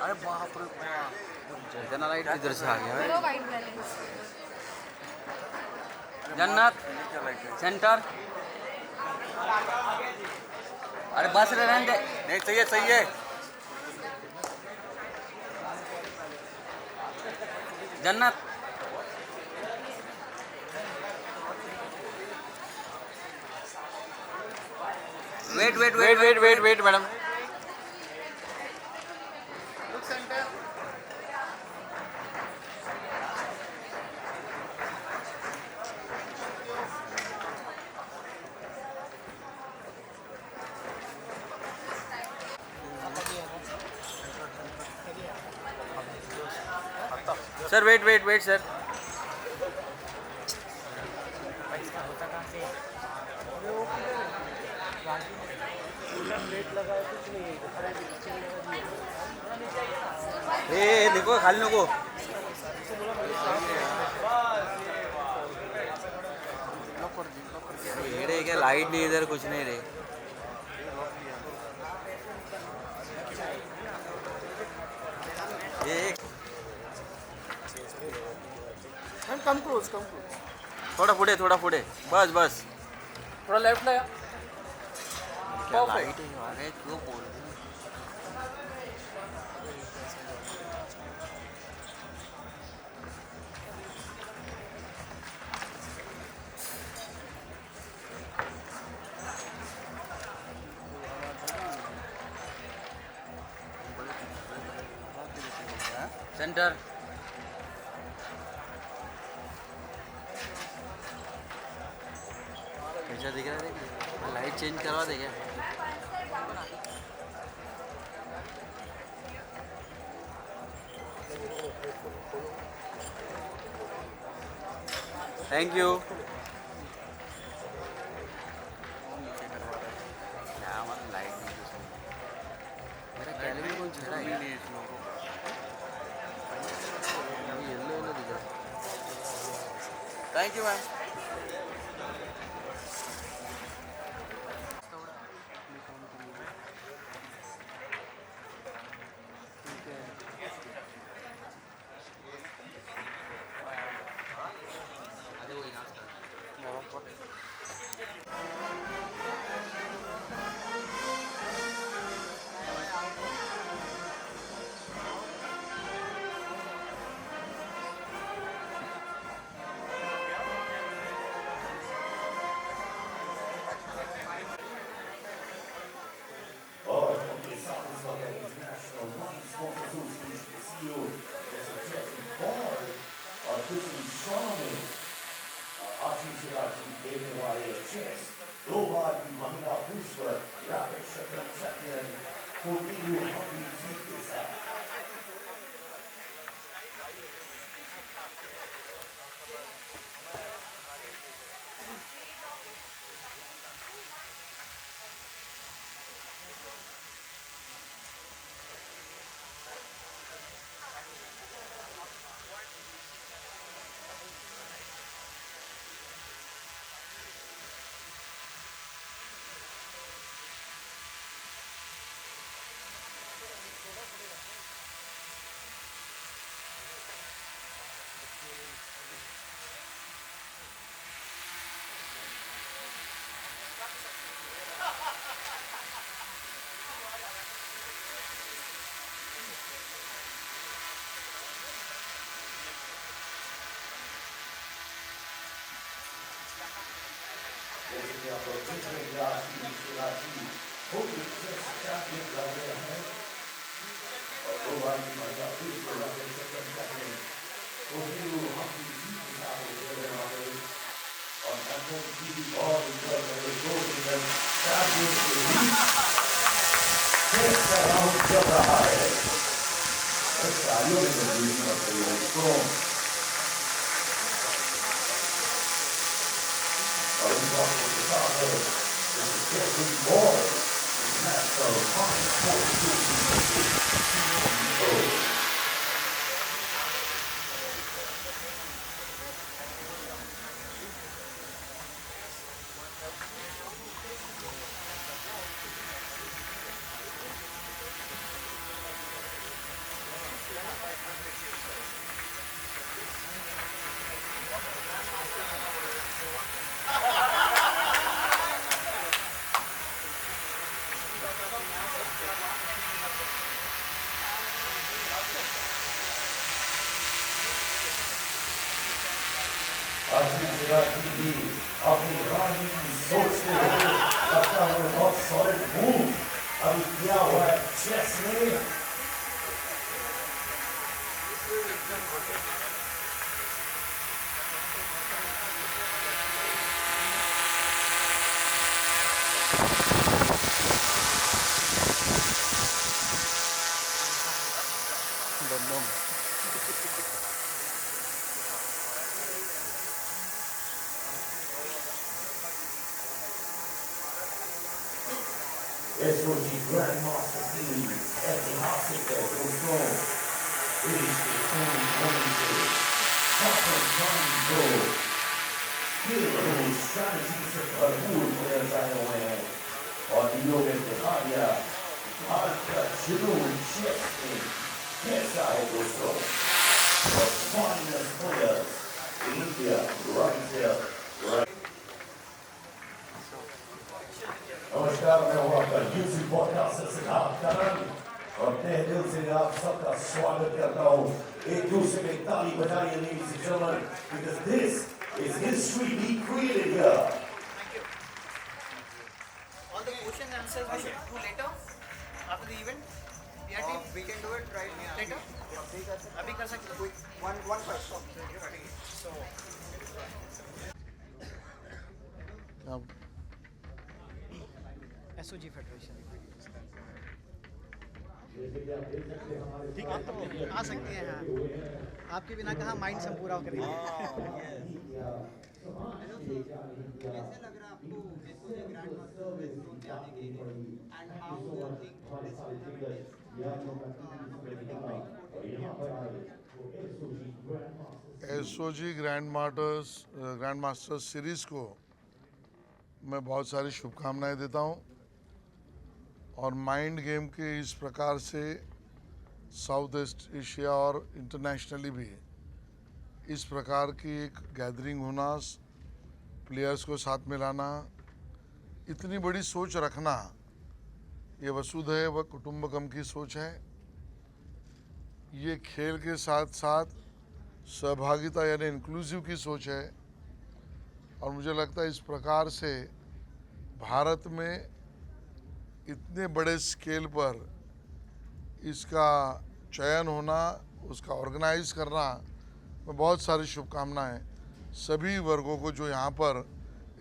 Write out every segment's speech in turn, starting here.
अरे बाप रे, जना लाइट इधर से आ गया है। White balance Jannat centre. अरे बस रहने दे, नहीं चाहिए चाहिए। Jannat wait wait wait wait wait wait madam. Sir wait wait wait sir. ए देखो खाली नको। ये क्या लाइट नहीं इधर कुछ नहीं रे। ये कम क्लोज थोड़ा पुढे बस बस। थोड़ा लेफ्ट लगा। क्या लाइट है यार, ये क्यों बोल रहे हैं? सेंटर कैसा दिख रहा है? लाइट चेंज करवा दे क्या? Thank you. क्या हमारा लाइट नहीं कुछ नहीं। मेरा कैलेंडर कौन छेड़ा है? नहीं इसमें येलो येलो दिख रहा है। Thank you ma'am. दीदी अपनी रानी की सोच के लगता है बहुत सॉलिड मूव अभी किया हुआ है चेस में। SOG Grandmaster Series ऐतिहासिक है दोस्तों, देश के कोने-कोने से छप्पन को खेल स्ट्रैटेजी से भरपूर प्लेयर्स आए हुए हैं और इन लोगों ने दिखा दिया भारत का जुनून चेस में कैसा है दोस्तों। The finest players in India right here, right. नमस्कार, मैं हूँ आपका यूसी पॉडकास्ट से सिद्धार्थ करण और तहे दिल से आप सबका स्वागत करता हूँ। एक दूसरे में ताली बजाइए ladies and gentlemen, because this is history being created here. All the question and answers we should do later after the event. Yeah, team. We can do it right later. अभी कर सकते हैं. One question. So. SOG Federation. ठीक है, तो आ सकते हैं। हाँ, आपके बिना कहाँ माइंड हम पूरा करेंगे। कैसे लग रहा है आपको SOG grand master west zone में आने के लिए? And how do you think this tournament is SOG grand masters series को मैं बहुत सारी शुभकामनाएं देता हूं और माइंड गेम के इस प्रकार से साउथ ईस्ट एशिया और इंटरनेशनली भी इस प्रकार की एक गैदरिंग होना, प्लेयर्स को साथ में लाना, इतनी बड़ी सोच रखना, ये वसुधैव व कुटुंबकम की सोच है। ये खेल के साथ साथ सहभागिता यानी इंक्लूसिव की सोच है और मुझे लगता है इस प्रकार से भारत में इतने बड़े स्केल पर इसका चयन होना, उसका ऑर्गेनाइज करना, मैं बहुत सारी शुभकामनाएं सभी वर्गों को जो यहाँ पर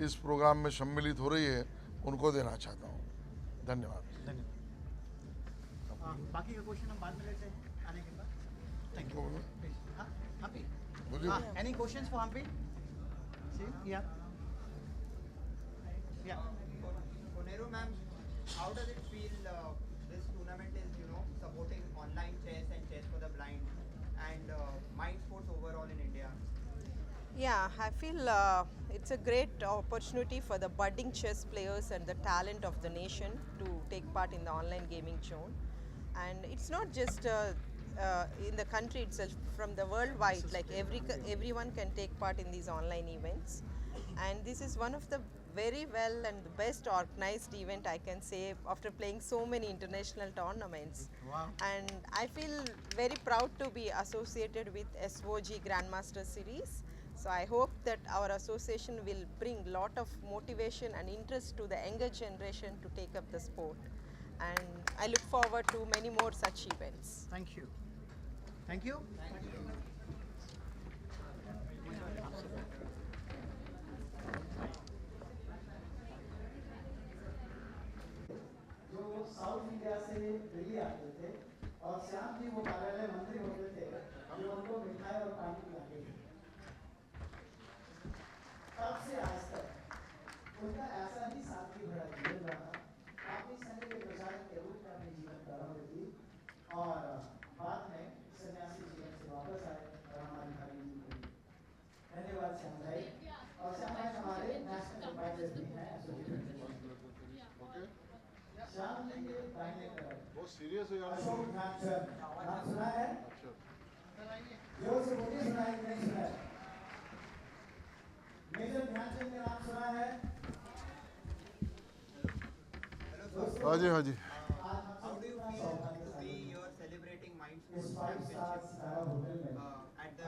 इस प्रोग्राम में सम्मिलित हो रही है उनको देना चाहता हूँ। धन्यवाद। बाकी का क्वेश्चन हम बाद में लेते हैं आने के बाद। Thank you. हाँ, Hampi. Any questions for Humpy? See, yeah. Koneru ma'am, how does it feel this tournament is, supporting online chess and chess for the blind and mind sports overall in India? Yeah, I feel it's a great opportunity for the budding chess players and the talent of the nation to take part in the online gaming zone. And it's not just in the country itself, from the worldwide, like everyone can take part in these online events. And this is one of the very well and the best organized event, I can say, after playing so many international tournaments. Wow. And I feel very proud to be associated with SOG Grandmaster Series. So I hope that our association will bring lot of motivation and interest to the younger generation to take up the sport. And I look forward to many more such events. Thank you. Thank you. Thank you. जो south India से दिल्ली आते थे और श्याम जी वो कार्यालय मंत्री होते थे जो उनको मिठाई और पानी पिलाते थे। तब से आज तक उनका ऐसा ही साथी भरा जीवन रहा। आपने संघ के प्रचारक के रूप में अपने जीवन प्रारंभ की और बाद में सन्यासी जीवन से वापस आए और हमारी भाई जी को धन्यवाद श्याम भाई। और श्याम भाई हमारे नेशनल एडवाइजर भी हैं। श्याम जी के दाहिने तरफ बहुत सीरियस है यार। अशोक ध्यानचंद नाम सुना है? जोर से बोलिए, सुना है कि नहीं सुना है? मेजर ध्यानचंद का नाम सुना है? हाँ जी, हाँ जी। How do you feel to be here celebrating Mind Sports Championship at the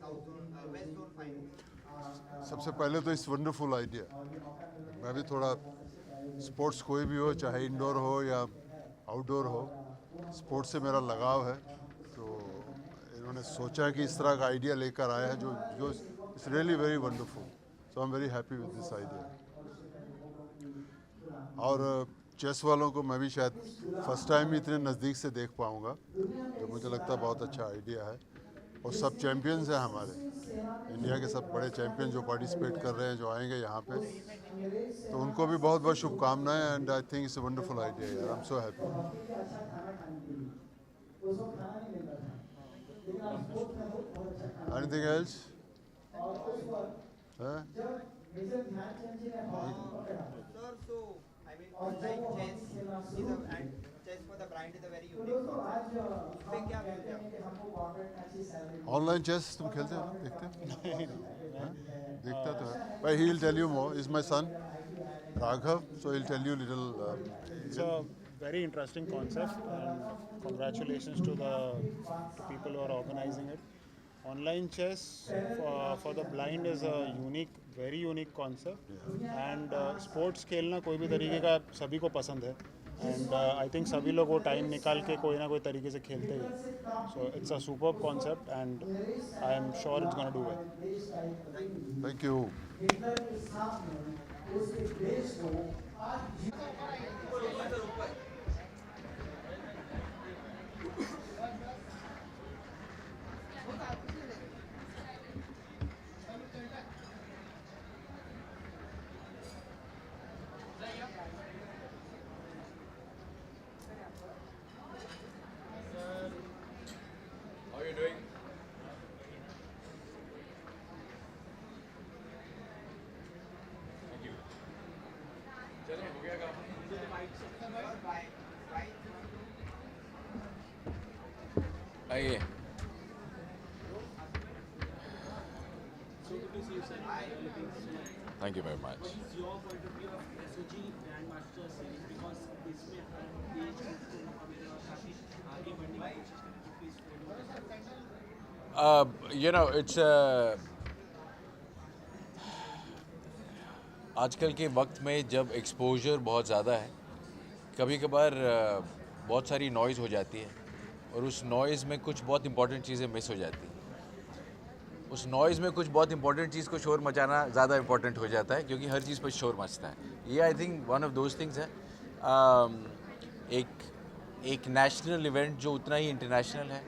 South Zone, West Zone Finals? सबसे पहले तो इट्स वंडरफुल आइडिया। मैं भी थोड़ा स्पोर्ट्स कोई भी हो, चाहे इंडोर हो या आउटडोर हो, स्पोर्ट्स से मेरा लगाव है। तो इन्होंने सोचा कि इस तरह का आइडिया लेकर आया है जो जो it's really very wonderful. So I am very happy with this idea. और चेस वालों को मैं भी शायद फर्स्ट टाइम ही इतने नज़दीक से देख पाऊँगा, तो मुझे लगता है बहुत अच्छा आइडिया है। और सब चैम्पियंस हैं हमारे इंडिया के, सब बड़े चैम्पियन जो पार्टिसिपेट कर रहे हैं, जो आएंगे यहाँ पे, तो उनको भी बहुत बहुत शुभकामनाएं। And I think it's a wonderful idea यार, I am so happy. Anything else? Sir, so I mean, online chess is and chess for the blind is a very unique concept. उसमें क्या मिलता है? ऑनलाइन चेस तुम खेलते हो? देखते हो? हाँ? देखता तो है भाई। He will tell you more. Is my son Raghav, so he will tell you little. It's a very interesting concept, and congratulations to the people who are organizing it. Online chess for the blind is a very unique concept, and sports खेलना कोई भी तरीके का सभी को पसंद है, and I think सभी लोग वो टाइम निकाल के कोई ना कोई तरीके से खेलते हैं। So it's a superb concept, and I am sure it's gonna do well. Thank you. आइए। Thank you very much. You know, it's आजकल के वक्त में जब एक्सपोजर बहुत ज़्यादा है, कभी कभार बहुत सारी नॉइज़ हो जाती है, और उस नॉइज़ में कुछ बहुत इंपॉर्टेंट चीज़ें मिस हो जाती हैं। उस नॉइज़ में कुछ बहुत इंपॉर्टेंट चीज़ को शोर मचाना ज़्यादा इंपॉर्टेंट हो जाता है, क्योंकि हर चीज़ पर शोर मचता है। ये I think one of those things है। एक नेशनल इवेंट जो उतना ही इंटरनेशनल है,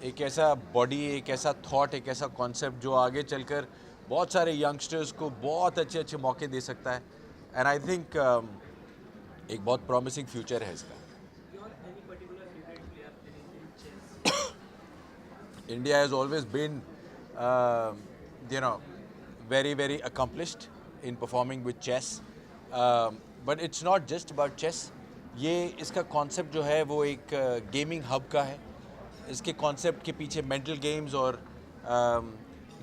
एक ऐसा बॉडी, एक ऐसा थॉट, एक ऐसा कॉन्सेप्ट जो आगे चलकर बहुत सारे यंगस्टर्स को बहुत अच्छे अच्छे मौके दे सकता है। एंड आई थिंक एक बहुत प्रॉमिसिंग फ्यूचर है इसका। India has always been, very accomplished in performing with chess. But it's not just about chess. ये इसका concept जो है वो एक gaming hub का है। इसके concept के पीछे mental games और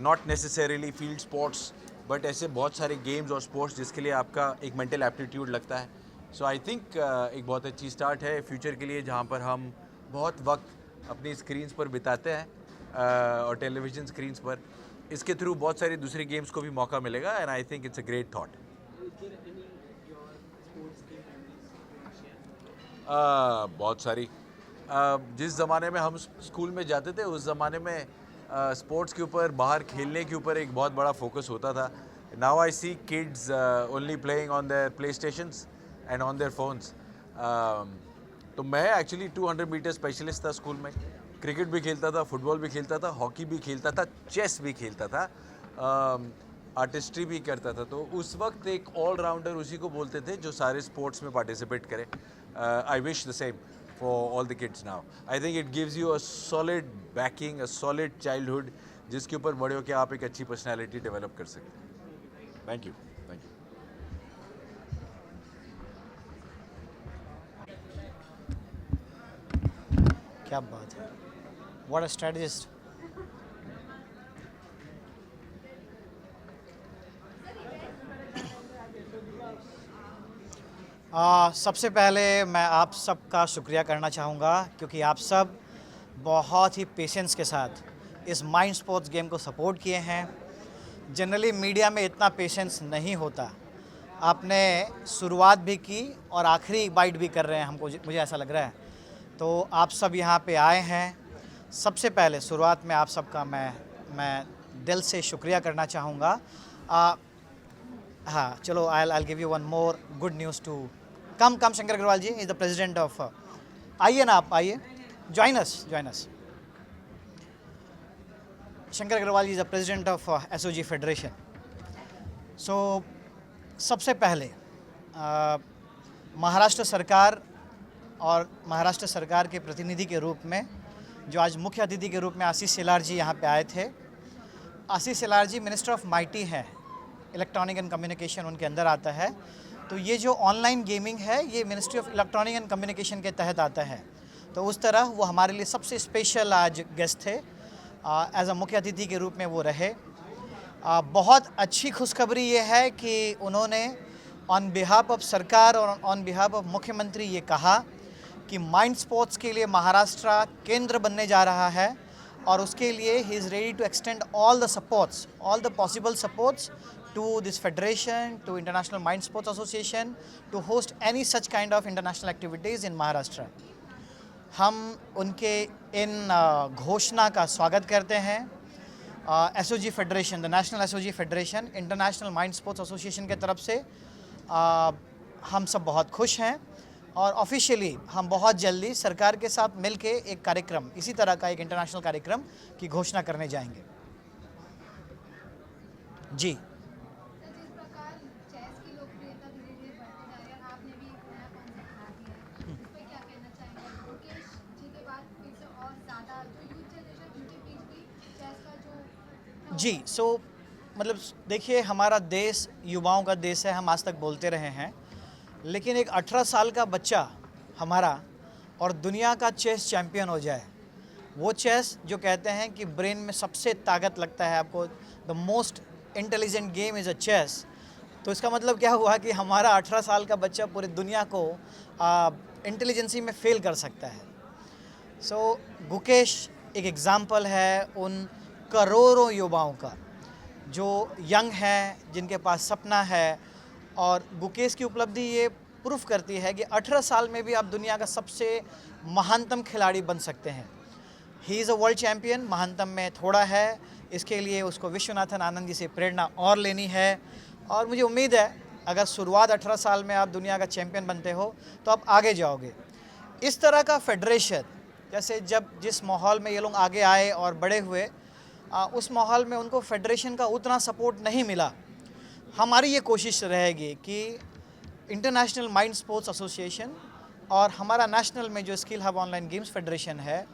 not necessarily field sports, but ऐसे बहुत सारे games और sports जिसके लिए आपका एक mental aptitude लगता है। So I think एक बहुत अच्छी start है future के लिए, जहाँ पर हम बहुत वक्त अपनी screens पर बिताते हैं और टेलीविज़न स्क्रीन्स पर। इसके थ्रू बहुत सारी दूसरी गेम्स को भी मौका मिलेगा, and I think it's a great thought. बहुत सारी। जिस ज़माने में हम स्कूल में जाते थे, उस ज़माने में स्पोर्ट्स के ऊपर, बाहर खेलने के ऊपर एक बहुत बड़ा फोकस होता था। Now I see kids only playing on their play stations and on their phones. तो मैं एक्चुअली 200 मीटर स्पेशलिस्ट था स्कूल में। क्रिकेट भी खेलता था, फुटबॉल भी खेलता था, हॉकी भी खेलता था, चेस भी खेलता था, आर्टिस्ट्री भी करता था। तो उस वक्त एक ऑलराउंडर उसी को बोलते थे जो सारे स्पोर्ट्स में पार्टिसिपेट करे। I wish the same for all the kids now. I think it gives you a solid banking, a solid childhood, जिसके ऊपर बड़े होकर आप एक अच्छी पर्सनैलिटी डेवलप कर सकते हैं। Thank you. Thank you. क्या बात है, व्हाट अ स्ट्रेटजिस्ट। सबसे पहले मैं आप सबका शुक्रिया करना चाहूँगा, क्योंकि आप सब बहुत ही पेशेंस के साथ इस माइंड स्पोर्ट्स गेम को सपोर्ट किए हैं। जनरली मीडिया में इतना पेशेंस नहीं होता। आपने शुरुआत भी की और आखिरी बाइट भी कर रहे हैं, हमको मुझे ऐसा लग रहा है। तो आप सब यहाँ पे आए हैं। सबसे पहले शुरुआत में आप सबका मैं दिल से शुक्रिया करना चाहूँगा। हाँ चलो, I'll give you one more good news to come Shankar Agrawal ji is the president of, आइए ना आप आइए, join us। Shankar Agrawal ji is the president of SOG federation. So सबसे पहले महाराष्ट्र सरकार और महाराष्ट्र सरकार के प्रतिनिधि के रूप में जो आज मुख्य अतिथि के रूप में आशीष शेलार जी यहाँ पे आए थे। आशीष शेलार जी मिनिस्टर ऑफ माइटी हैं, इलेक्ट्रॉनिक एंड कम्युनिकेशन उनके अंदर आता है। तो ये जो ऑनलाइन गेमिंग है ये ministry of electronic and communication के तहत आता है। तो उस तरह वो हमारे लिए सबसे स्पेशल आज गेस्ट थे, एज अ मुख्य अतिथि के रूप में वो रहे। बहुत अच्छी खुशखबरी ये है कि उन्होंने ऑन बिहाफ ऑफ सरकार और ऑन बिहाफ ऑफ मुख्यमंत्री ये कहा कि माइंड स्पोर्ट्स के लिए महाराष्ट्र केंद्र बनने जा रहा है और उसके लिए he is ready to extend all the supports, all the possible supports to this federation, to International Mind Sports Association, to host any such kind of international activities in Maharashtra. हम उनके इन घोषणा का स्वागत करते हैं। SOG federation, the national SOG federation, international mind sports association के तरफ से हम सब बहुत खुश हैं और ऑफिशियली हम बहुत जल्दी सरकार के साथ मिलके एक कार्यक्रम, इसी तरह का एक इंटरनेशनल कार्यक्रम की घोषणा करने जाएंगे। जी जी सो मतलब देखिए, हमारा देश युवाओं का देश है, हम आज तक बोलते रहे हैं, लेकिन एक 18 साल का बच्चा हमारा और दुनिया का चेस चैम्पियन हो जाए, वो चेस जो कहते हैं कि ब्रेन में सबसे ताकत लगता है आपको, the most intelligent game is a chess. तो इसका मतलब क्या हुआ कि हमारा 18 साल का बच्चा पूरी दुनिया को इंटेलिजेंसी में फेल कर सकता है। सो गुकेश एक एग्ज़ाम्पल है उन करोड़ों युवाओं का जो यंग हैं, जिनके पास सपना है, और गुकेश की उपलब्धि ये प्रूफ करती है कि 18 साल में भी आप दुनिया का सबसे महानतम खिलाड़ी बन सकते हैं। He is a world champion, महानतम में थोड़ा है, इसके लिए उसको विश्वनाथन आनंद जी से प्रेरणा और लेनी है। और मुझे उम्मीद है अगर शुरुआत 18 साल में आप दुनिया का चैम्पियन बनते हो तो आप आगे जाओगे। इस तरह का फेडरेशन, जैसे जिस माहौल में ये लोग आगे आए और बड़े हुए, उस माहौल में उनको फेडरेशन का उतना सपोर्ट नहीं मिला। हमारी ये कोशिश रहेगी कि इंटरनेशनल माइंड स्पोर्ट्स एसोसिएशन और हमारा नेशनल में जो skill hub online games federation है,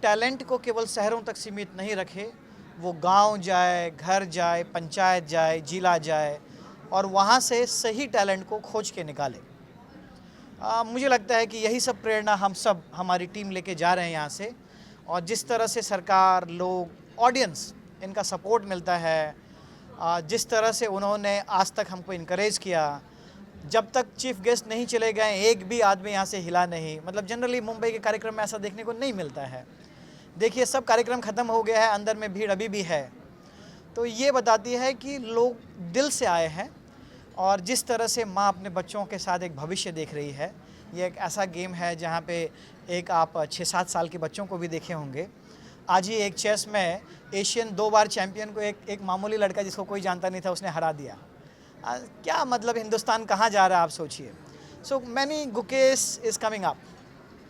टैलेंट को केवल शहरों तक सीमित नहीं रखे, वो गांव जाए, घर जाए, पंचायत जाए, जिला जाए और वहाँ से सही टैलेंट को खोज के निकाले। मुझे लगता है कि यही सब प्रेरणा हम सब, हमारी टीम लेके जा रहे हैं यहाँ से। और जिस तरह से सरकार, लोग, ऑडियंस, इनका सपोर्ट मिलता है, जिस तरह से उन्होंने आज तक हमको इनकरेज किया, जब तक चीफ गेस्ट नहीं चले गए एक भी आदमी यहाँ से हिला नहीं। मतलब जनरली मुंबई के कार्यक्रम में ऐसा देखने को नहीं मिलता है। देखिए, सब कार्यक्रम ख़त्म हो गया है, अंदर में भीड़ अभी भी है। तो ये बताती है कि लोग दिल से आए हैं और जिस तरह से माँ अपने बच्चों के साथ एक भविष्य देख रही है। ये एक ऐसा गेम है जहाँ पे एक आप 6-7 साल के बच्चों को भी देखे होंगे। आज ही एक चेस में एशियन 2 बार चैंपियन को एक मामूली लड़का जिसको कोई जानता नहीं था, उसने हरा दिया। क्या मतलब हिंदुस्तान कहाँ जा रहा है आप सोचिए। So many Gukesh is coming up.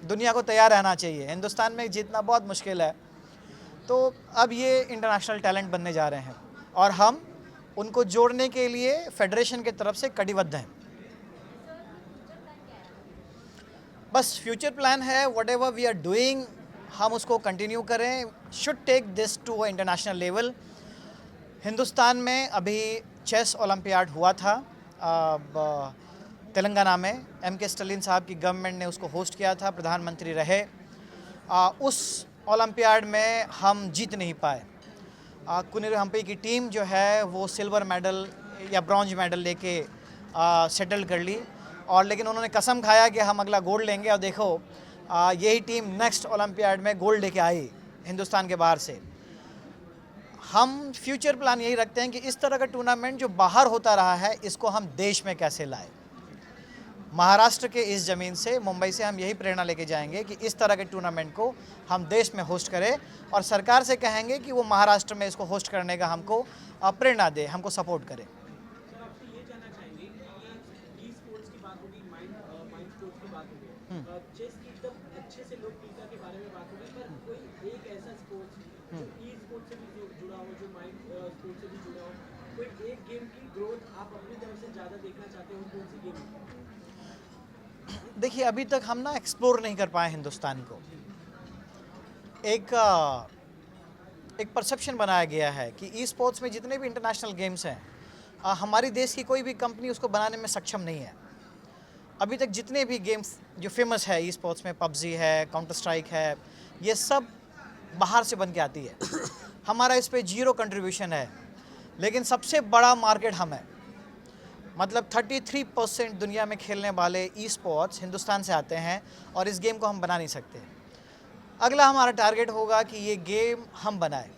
दुनिया को तैयार रहना चाहिए, हिंदुस्तान में जीतना बहुत मुश्किल है। तो अब ये इंटरनेशनल टैलेंट बनने जा रहे हैं और हम उनको जोड़ने के लिए फेडरेशन की तरफ से कटिबद्ध हैं। बस फ्यूचर प्लान है, whatever we are doing हम उसको कंटिन्यू करें, should take this to a international level. Hindustan में अभी चेस ओलंपियाड हुआ था तेलंगाना में, MK स्टालिन साहब की गवर्नमेंट ने उसको होस्ट किया था, प्रधानमंत्री रहे। उस ओलंपियाड में हम जीत नहीं पाए। कुनेरू हम्पी की टीम जो है वो सिल्वर मेडल या ब्रॉन्ज मेडल लेके सेटल कर ली, और लेकिन उन्होंने कसम खाया कि हम अगला गोल्ड लेंगे। और देखो यही टीम नेक्स्ट ओलंपियाड में गोल्ड लेके आई हिंदुस्तान के बाहर से। हम फ्यूचर प्लान यही रखते हैं कि इस तरह का टूर्नामेंट जो बाहर होता रहा है इसको हम देश में कैसे लाए। महाराष्ट्र के इस ज़मीन से, मुंबई से हम यही प्रेरणा लेके जाएंगे कि इस तरह के टूर्नामेंट को हम देश में होस्ट करें और सरकार से कहेंगे कि वो महाराष्ट्र में इसको होस्ट करने का हमको प्रेरणा दे, हमको सपोर्ट करे। चेस की एकदम अच्छे से लोकप्रियता के बारे में बात होगी, पर कोई एक ऐसा स्पोर्ट्स जो ई स्पोर्ट्स से भी जुड़ा हो, जो माइंड स्पोर्ट्स से भी जुड़ा हो, कोई एक गेम की ग्रोथ आप अपनी तरफ से ज़्यादा देखना चाहते हो, कौन सी गेम? देखिए, अभी तक हम ना एक्सप्लोर नहीं कर पाए हिंदुस्तान को। एक परसेप्शन बनाया गया है कि ई स्पोर्ट्स में जितने भी इंटरनेशनल गेम्स हैं, हमारी देश की कोई भी कंपनी उसको बनाने में सक्षम नहीं है। अभी तक जितने भी गेम्स जो फेमस है ई स्पोर्ट्स में, पबजी है, काउंटर स्ट्राइक है, ये सब बाहर से बन के आती है। हमारा इस पे 0 कंट्रीब्यूशन है, लेकिन सबसे बड़ा मार्केट हम है। मतलब 33% दुनिया में खेलने वाले ई स्पोर्ट्स हिंदुस्तान से आते हैं और इस गेम को हम बना नहीं सकते। अगला हमारा टारगेट होगा कि ये गेम हम बनाएं।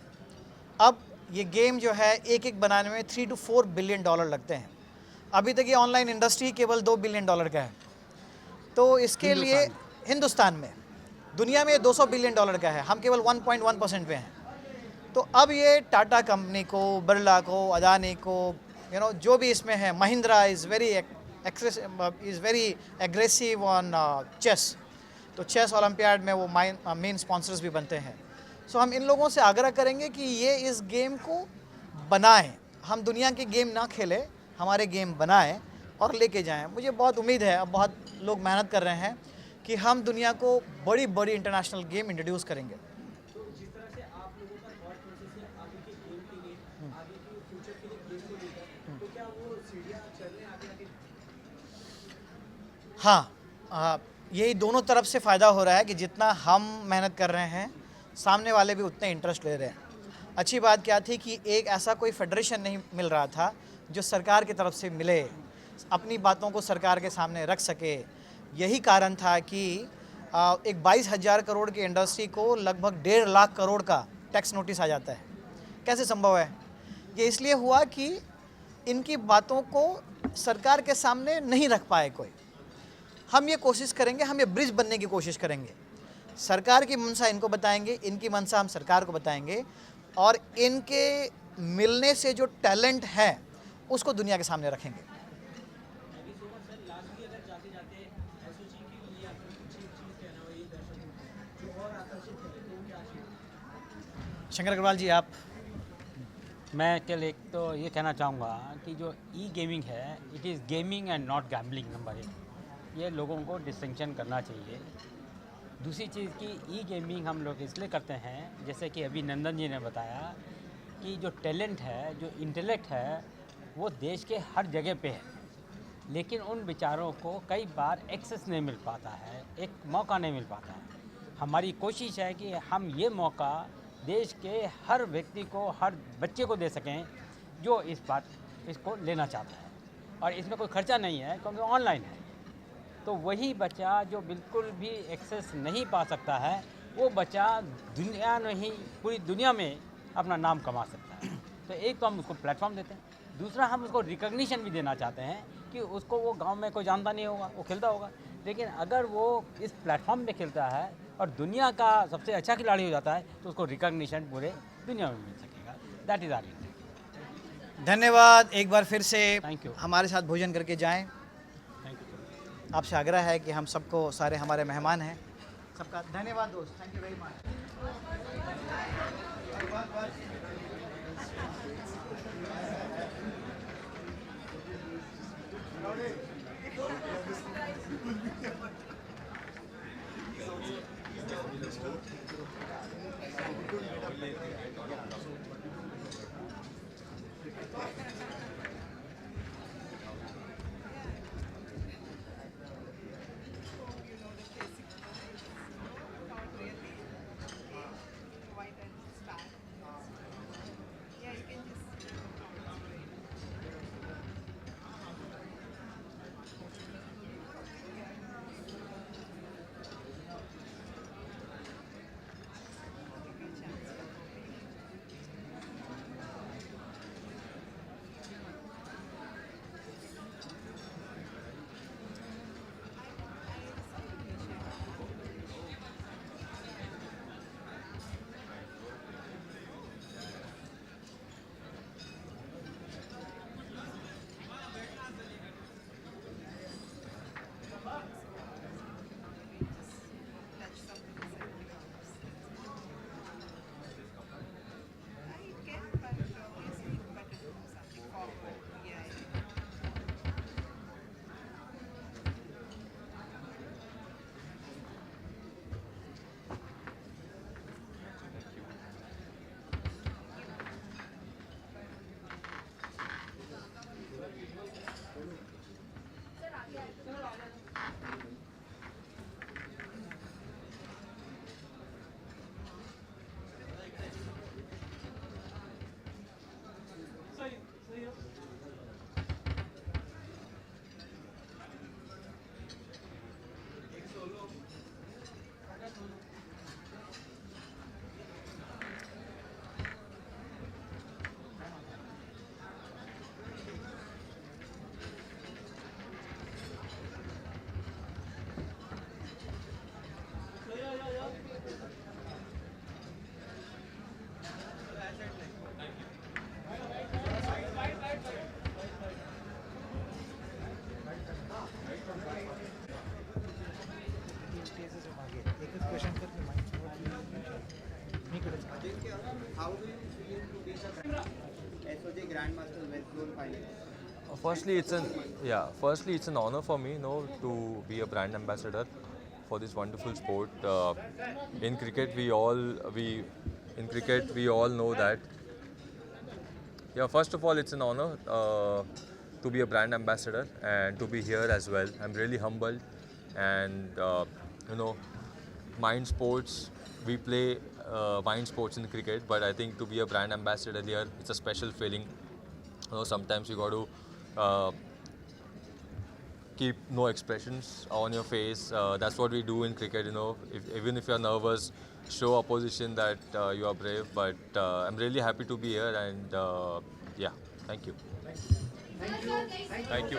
अब ये गेम जो है एक बनाने में $3 to 4 बिलियन लगते हैं। अभी तक ये ऑनलाइन इंडस्ट्री केवल $2 बिलियन का है। तो इसके लिए हिंदुस्तान में, दुनिया में 200 बिलियन का है, हम केवल 1.1% पे हैं। तो अब ये टाटा कंपनी को, बिरला को, अदानी को, जो भी इसमें है, Mahindra is very aggressive on chess. तो चेस ओलंपियाड में वो मेन स्पॉन्सर्स भी बनते हैं। सो हम इन लोगों से आग्रह करेंगे कि ये इस गेम को बनाएं। हम दुनिया के गेम ना खेलें, हमारे गेम बनाएं और लेके जाएं। मुझे बहुत उम्मीद है, अब बहुत लोग मेहनत कर रहे हैं कि हम दुनिया को बड़ी बड़ी इंटरनेशनल गेम इंट्रोड्यूस करेंगे। तो जिस तरह से आप लोगों का थॉट प्रोसेस है आगे के गेम के लिए, आगे के फ्यूचर के लिए गेम को लेकर, तो क्या वो सीढ़ियाँ चल रहे हैं आगे आगे? हाँ, यही दोनों तरफ से फ़ायदा हो रहा है कि जितना हम मेहनत कर रहे हैं, सामने वाले भी उतने इंटरेस्ट ले रहे हैं। अच्छी बात क्या थी कि एक ऐसा कोई फेडरेशन नहीं मिल रहा था जो सरकार की तरफ से मिले, अपनी बातों को सरकार के सामने रख सके। यही कारण था कि एक 22,000 करोड़ की इंडस्ट्री को लगभग 1.5 लाख करोड़ का टैक्स नोटिस आ जाता है। कैसे संभव है? ये इसलिए हुआ कि इनकी बातों को सरकार के सामने नहीं रख पाए कोई। हम ये कोशिश करेंगे, हम ये ब्रिज बनने की कोशिश करेंगे। सरकार की मंशा इनको बताएंगे, इनकी मंशा हम सरकार को बताएंगे, और इनके मिलने से जो टैलेंट है उसको दुनिया के सामने रखेंगे। शंकर अग्रवाल जी, आप। मैं केवल एक तो ये कहना चाहूँगा कि जो ई गेमिंग है, it is gaming and not gambling, number 1। ये लोगों को डिस्टिंक्शन करना चाहिए। दूसरी चीज़ की ई गेमिंग हम लोग इसलिए करते हैं, जैसे कि अभी नंदन जी ने बताया कि जो टैलेंट है, जो इंटेलेक्ट है, वो देश के हर जगह पे है, लेकिन उन बेचारों को कई बार एक्सेस नहीं मिल पाता है, एक मौका नहीं मिल पाता है। हमारी कोशिश है कि हम ये मौका देश के हर व्यक्ति को, हर बच्चे को दे सकें जो इसको लेना चाहता है। और इसमें कोई खर्चा नहीं है क्योंकि ऑनलाइन है। तो वही बच्चा जो बिल्कुल भी एक्सेस नहीं पा सकता है, वो बच्चा दुनिया में ही, पूरी दुनिया में अपना नाम कमा सकता है। तो एक तो हम उसको प्लेटफॉर्म देते हैं, दूसरा हम उसको रिकॉग्निशन भी देना चाहते हैं कि उसको वो गांव में कोई जानता नहीं होगा, वो खेलता होगा, लेकिन अगर वो इस प्लेटफॉर्म पे खेलता है और दुनिया का सबसे अच्छा खिलाड़ी हो जाता है, तो उसको रिकॉग्निशन पूरे दुनिया में मिल सकेगा। That is our intention. धन्यवाद। एक बार फिर से Thank you. हमारे साथ भोजन करके जाएं। Thank you. आपसे आग्रह है कि हम सबको, सारे हमारे मेहमान हैं, सबका धन्यवाद दोस्त। Thank you very much. Grandmasters West Zone finals. Firstly, it's an honor for me, to be a brand ambassador for this wonderful sport. In cricket, we all know that. Yeah, first of all, it's an honor to be a brand ambassador and to be here as well. I'm really humbled, and mind sports. We play mind sports in cricket, but I think to be a brand ambassador here, it's a special feeling. Sometimes you got to keep no expressions on your face. That's what we do in cricket. Even if you're nervous, show opposition that you are brave. But I'm really happy to be here, and thank you. Thank you.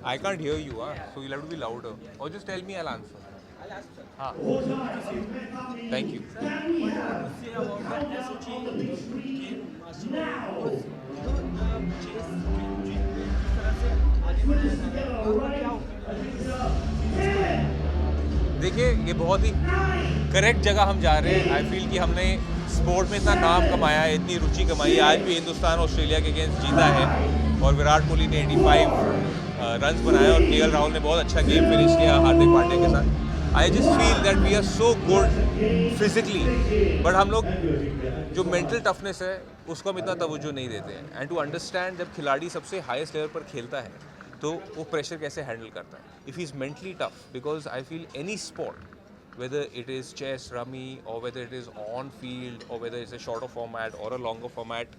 I can't hear you, so you'll have to be louder. Or just tell me, I'll answer. I'll ask sir. Thank you. What do you say about the SOG game master? Chess जिस तरह से आगे बढ़ाया देखिए, ये बहुत ही correct जगह हम जा रहे हैं. आई फील कि हमने स्पोर्ट में इतना नाम कमाया है, इतनी रुचि कमाई है. आज भी हिंदुस्तान ऑस्ट्रेलिया के अगेंस्ट जीता है और विराट कोहली ने 85 रन्स बनाए और केएल राहुल ने बहुत अच्छा गेम फिनिश किया हार्दिक पांड्या के साथ. I just feel that we are so good physically, but हम लोग जो मेंटल टफनेस है उसको हम इतना तवज्जो नहीं देते हैं. एंड टू अंडरस्टैंड, जब खिलाड़ी सबसे हाईएस्ट लेवल पर खेलता है तो वो प्रेशर कैसे हैंडल करता है. If he is mentally tough, because I feel any sport, whether it is chess, rummy, or whether it is on field, or whether it's a shorter format or a longer format,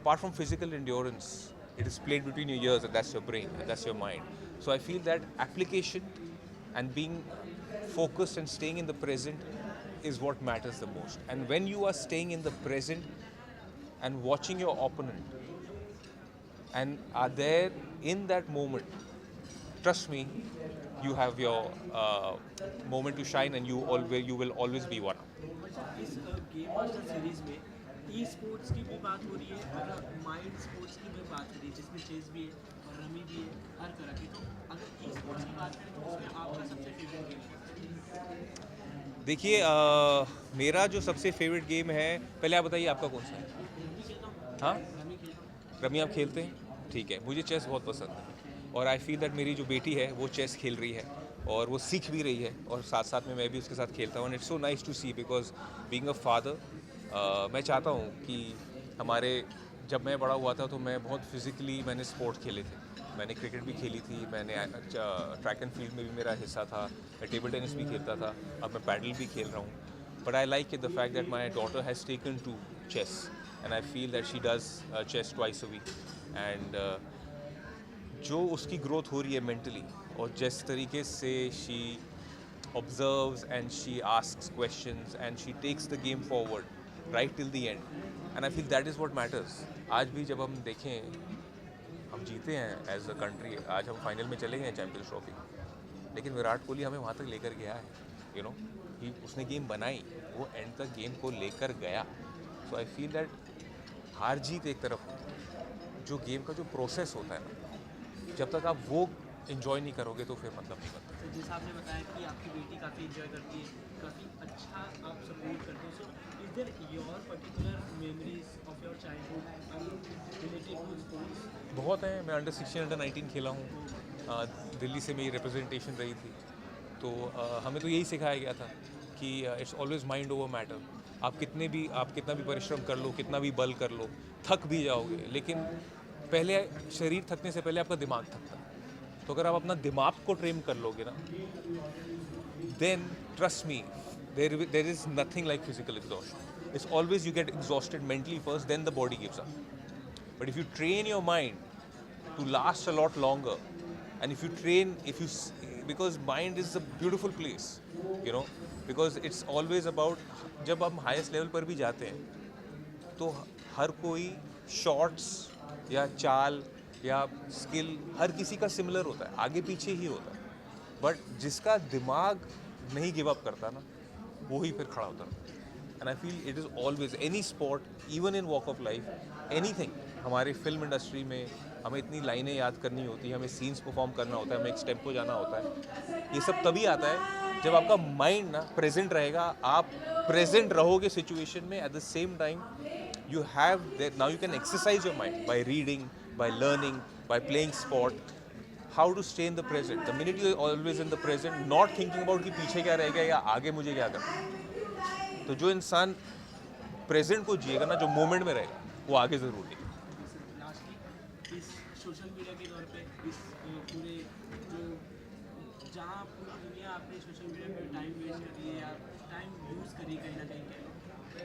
apart from physical endurance, it is played between your ears, and that's your brain, and that's your mind. So I feel that application and being focused and staying in the present is what matters the most. And when you are staying in the present and watching your opponent and are there in that moment, trust me, you have your moment to shine, and you will always be one. इस game master series में e sports की भी बात हो रही है और mind sports की भी बात हो रही है, जिसमें चेस भी है और रमी भी है, हर तरह की. तो अगर ई स्पोर्ट्स की बात करें तो उसमें आपका सबसे फेवरेट गेम? देखिए, मेरा जो सबसे फेवरेट गेम है, पहले आप बताइए आपका कौन सा है? हाँ, रमी आप खेलते हैं? ठीक है, मुझे चेस बहुत पसंद है और आई फील दैट मेरी जो बेटी है वो चेस खेल रही है और वो सीख भी रही है और साथ साथ में मैं भी उसके साथ खेलता हूँ. And it's so nice to see, because being a father, मैं चाहता हूँ कि जब मैं बड़ा हुआ था तो मैं बहुत फिजिकली मैंने स्पोर्ट्स खेले थे. मैंने क्रिकेट भी खेली थी, मैंने ट्रैक एंड फील्ड में भी मेरा हिस्सा था, मैं टेबल टेनिस भी खेलता था, अब मैं पैडल भी खेल रहा हूँ. But I like the fact that my daughter has taken to chess, and I feel that she does chess twice a week. And जो उसकी ग्रोथ हो रही है मेंटली, और जिस तरीके से she observes and she asks questions and she takes the game forward right till the end, and I feel that is what matters. आज भी जब हम देखें, हम जीते हैं एज अ कंट्री, आज हम फाइनल में चले गए हैं चैम्पियंस ट्रॉफी, लेकिन विराट कोहली हमें वहाँ तक लेकर गया है. उसने गेम बनाई, वो एंड तक गेम को लेकर गया. सो आई फील दैट हार जीत एक तरफ, जो गेम का जो प्रोसेस होता है ना, जब तक आप वो इन्जॉय नहीं करोगे तो फिर मतलब नहीं बनता. तो जिस आपने बताया कि आपकी बेटी काफ़ी इन्जॉय करती है, काफ़ी अच्छा आप सपोर्ट करते हो, so is there your particular memories of your childhood related to sports? बहुत हैं. मैं अंडर 16, अंडर 19 खेला हूँ. दिल्ली से मेरी रिप्रेजेंटेशन रही थी, तो हमें तो यही सिखाया गया था कि it's always mind over matter. आप कितना भी परिश्रम कर लो, कितना भी बल कर लो, थक भी जाओगे, लेकिन पहले शरीर थकने से पहले आपका दिमाग थकता है. तो अगर आप अपना दिमाग को ट्रेन कर लोगे ना, then trust me, there is nothing like physical exhaustion. It's always you get exhausted mentally first, then the body gives up. But if you train your mind to last a lot longer, and if you train, because mind is a beautiful place, you know, because it's always about, जब हम highest level पर भी जाते हैं तो हर कोई shots या चाल या स्किल हर किसी का सिमिलर होता है, आगे पीछे ही होता है, बट जिसका दिमाग नहीं गिव अप करता ना, वो ही फिर खड़ा होता है. And I feel it is always any sport, even in walk of life, anything. हमारे फिल्म इंडस्ट्री में हमें इतनी लाइनें याद करनी होती है, हमें सीन्स परफॉर्म करना होता है, हमें एक टेम्पो जाना होता है. ये सब तभी आता है जब आपका माइंड ना प्रेजेंट रहेगा, आप प्रेजेंट रहोगे सिचुएशन में. At the same time you have that, now you can exercise your mind by reading, by learning, by playing sport, how to stay in the present. The minute you are always in the present, not thinking about कि पीछे क्या रहेगा या आगे मुझे क्या करना है, तो जो इंसान प्रेजेंट को जिएगा ना, जो मोमेंट में रहेगा, वो आगे ज़रूर लेगा. लास्टली इस सोशल मीडिया के दौर पे, इस पूरे जो जहाँ पूरी दुनिया आपने सोशल मीडिया पे टाइम वेस्ट कर रही है या टाइम यूज़ करी कहीं ना कहीं,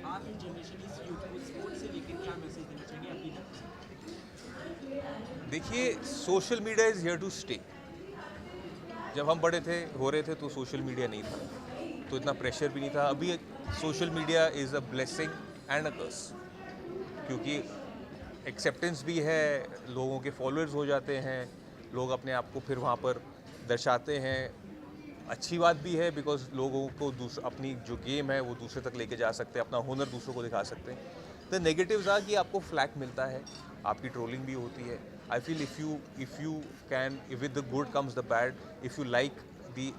आप इन जनरेशन इस यूथ को स्पोर्ट्स से लेकर क्या मैसेज देना चाहिए अपनी तरफ से? देखिए, social media is here to stay. जब हम बड़े थे, हो रहे थे, तो सोशल मीडिया नहीं था, तो इतना प्रेशर भी नहीं था. अभी social media is a blessing and a curse, क्योंकि एक्सेप्टेंस भी है, लोगों के फॉलोअर्स हो जाते हैं, लोग अपने आप को फिर वहाँ पर दर्शाते हैं. अच्छी बात भी है, बिकॉज लोगों को अपनी जो गेम है वो दूसरे तक लेके जा सकते हैं, अपना हुनर दूसरों को दिखा सकते हैं. द नेगेटिव्स आर कि आपको फ्लैक मिलता है, आपकी ट्रोलिंग भी होती है. I feel if you can, with the good comes the bad. If you like the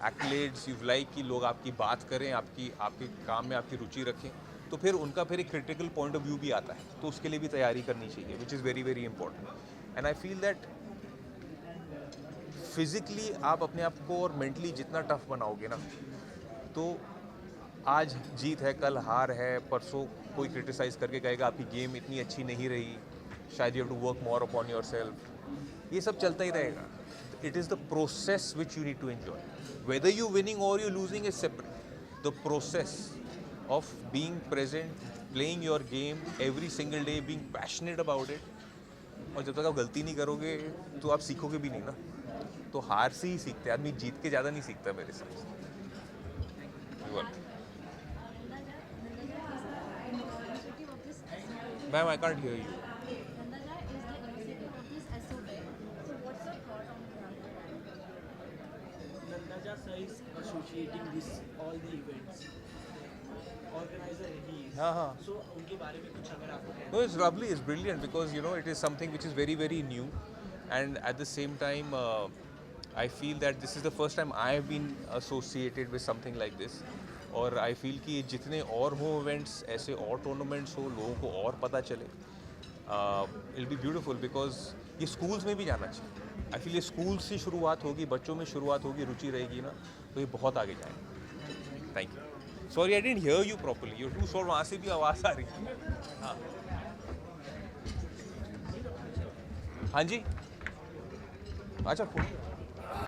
accolades, you like कि लोग आपकी बात करें, आपके काम में आपकी रुचि रखें, तो फिर उनका फिर एक क्रिटिकल पॉइंट ऑफ व्यू भी आता है, तो उसके लिए भी तैयारी करनी चाहिए, which is very very important. And I feel that physically आप अपने आप को और मेंटली जितना टफ बनाओगे ना, तो आज जीत है, कल हार है, परसों कोई क्रिटिसाइज़ करके कहेगा आपकी गेम इतनी अच्छी नहीं रही, शायद you have to work more upon yourself. ये सब चलता ही रहेगा. It is the process which you need to enjoy. Whether you winning और you losing is separate. The process of being present, playing your game every single day, being passionate about it. और जब तक आप गलती नहीं करोगे तो आप सीखोगे भी नहीं ना. तो हार से ही सीखते हैं, आदमी जीत के ज़्यादा नहीं सीखता मेरे हिसाब से. Ma'am, I can't hear you. Nandaja sir is associating this all the events. Organizer he is. हाँ. So उनके बारे में कुछ अगर आपको कहना. No, it's lovely, it's brilliant, because you know it is something which is very very new, and at the same time I feel that this is the first time I have been associated with something like this. और I feel कि जितने और हो events, ऐसे और tournaments हो, लोगों को और पता चले, it'll be beautiful, because ये स्कूल्स में भी जाना चाहिए. आई फील ये स्कूल से शुरुआत होगी, बच्चों में शुरुआत होगी, रुचि रहेगी ना, तो ये बहुत आगे जाएगा. Thank you. Sorry, I didn't hear you properly. You too short, वहाँ से भी आवाज़ आ रही है. हाँ हाँ जी, अच्छा.